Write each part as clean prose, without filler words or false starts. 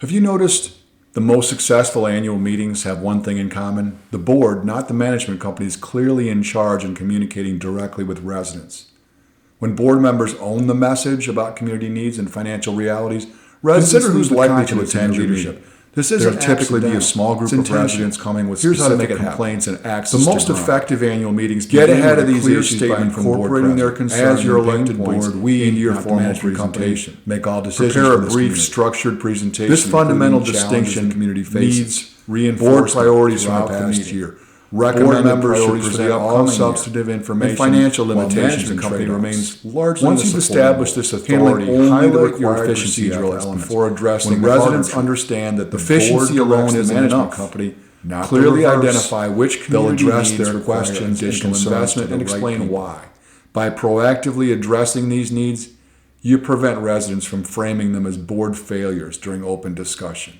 Have you noticed the most successful annual meetings have one thing in common? The board, not the management company, is clearly in charge and communicating directly with residents. When board members own the message about community needs and financial realities, residents who's likely to attend your meeting. This isn't typically be a small group of residents coming with specific complaints and acts. The most effective annual meetings get ahead of these issues by incorporating their concerns as your elected board into your formal presentation. Make all decisions. Prepare a brief, structured presentation. This fundamental distinction needs reinforced priorities from the past year. Board members should present all substantive information and financial limitations and company remains largely once you've established this authority, highlight your procedural elements before addressing. When residents understand that the efficiency alone isn't enough, company clearly identify which community they'll address their questions, additional investment, and explain why. By proactively addressing these needs, you prevent residents from framing them as board failures during open discussion.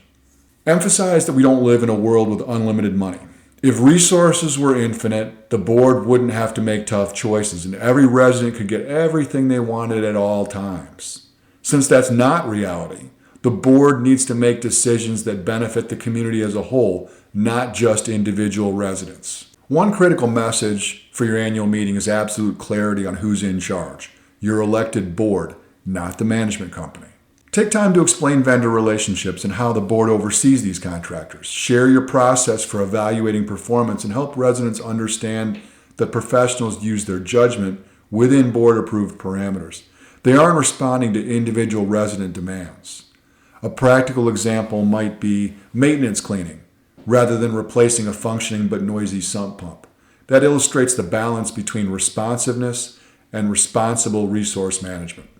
Emphasize that we don't live in a world with unlimited money. If resources were infinite, the board wouldn't have to make tough choices and every resident could get everything they wanted at all times. Since that's not reality, the board needs to make decisions that benefit the community as a whole, not just individual residents. One critical message for your annual meeting is absolute clarity on who's in charge. Your elected board, not the management company. Take time to explain vendor relationships and how the board oversees these contractors. Share your process for evaluating performance and help residents understand that professionals use their judgment within board-approved parameters. They aren't responding to individual resident demands. A practical example might be maintenance cleaning, rather than replacing a functioning but noisy sump pump. That illustrates the balance between responsiveness and responsible resource management.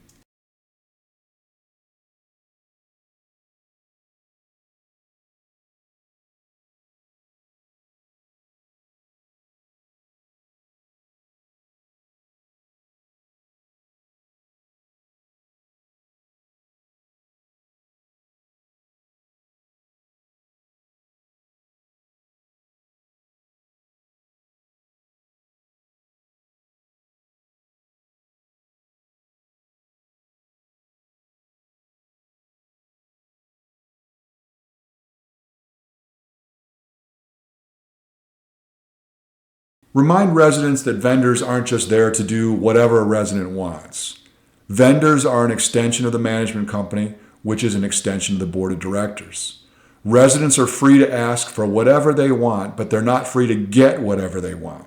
Remind residents that vendors aren't just there to do whatever a resident wants. Vendors are an extension of the management company, which is an extension of the board of directors. Residents are free to ask for whatever they want, but they're not free to get whatever they want.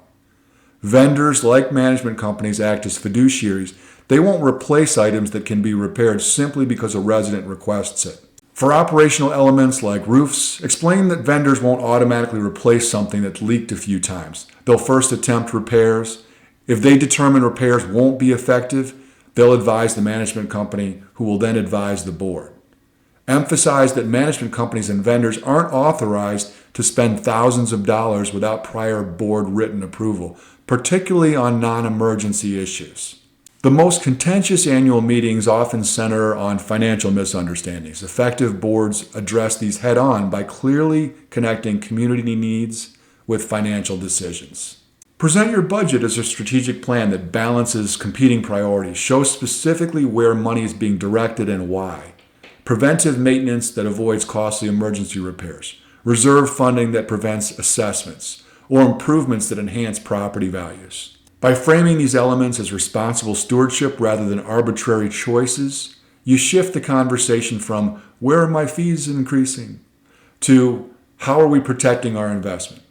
Vendors, like management companies, act as fiduciaries. They won't replace items that can be repaired simply because a resident requests it. For operational elements like roofs, explain that vendors won't automatically replace something that's leaked a few times. They'll first attempt repairs. If they determine repairs won't be effective, they'll advise the management company, who will then advise the board. Emphasize that management companies and vendors aren't authorized to spend thousands of dollars without prior board written approval, particularly on non-emergency issues. The most contentious annual meetings often center on financial misunderstandings. Effective boards address these head-on by clearly connecting community needs with financial decisions. Present your budget as a strategic plan that balances competing priorities. Show specifically where money is being directed and why. Preventive maintenance that avoids costly emergency repairs. Reserve funding that prevents assessments, or improvements that enhance property values. By framing these elements as responsible stewardship rather than arbitrary choices, you shift the conversation from "where are my fees increasing?" to "how are we protecting our investment?"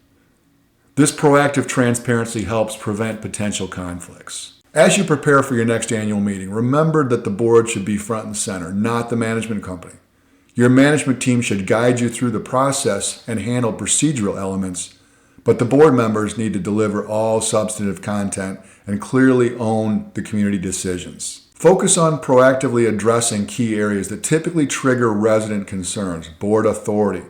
This proactive transparency helps prevent potential conflicts. As you prepare for your next annual meeting, remember that the board should be front and center, not the management company. Your management team should guide you through the process and handle procedural elements, but the board members need to deliver all substantive content and clearly own the community decisions. Focus on proactively addressing key areas that typically trigger resident concerns: board authority,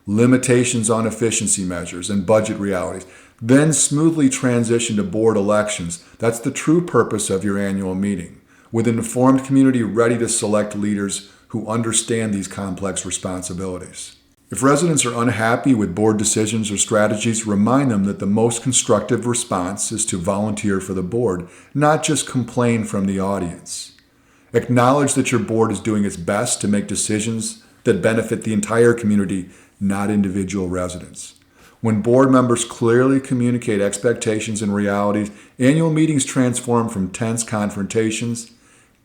limitations on efficiency measures, and budget realities. Then smoothly transition to board elections. That's the true purpose of your annual meeting, with an informed community ready to select leaders who understand these complex responsibilities. If residents are unhappy with board decisions or strategies, remind them that the most constructive response is to volunteer for the board, not just complain from the audience. Acknowledge that your board is doing its best to make decisions that benefit the entire community, not individual residents. When board members clearly communicate expectations and realities, annual meetings transform from tense confrontations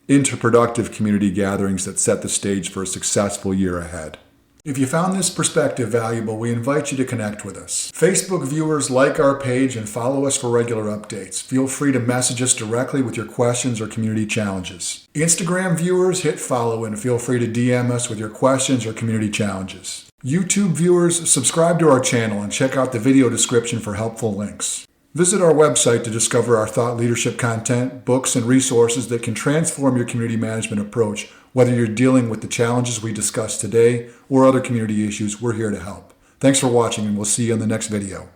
into productive community gatherings that set the stage for a successful year ahead. If you found this perspective valuable, we invite you to connect with us. Facebook viewers, like our page and follow us for regular updates. Feel free to message us directly with your questions or community challenges. Instagram viewers, hit follow and feel free to DM us with your questions or community challenges. YouTube viewers, subscribe to our channel and check out the video description for helpful links. Visit our website to discover our thought leadership content, books, and resources that can transform your community management approach. Whether you're dealing with the challenges we discussed today or other community issues, we're here to help. Thanks for watching, and we'll see you in the next video.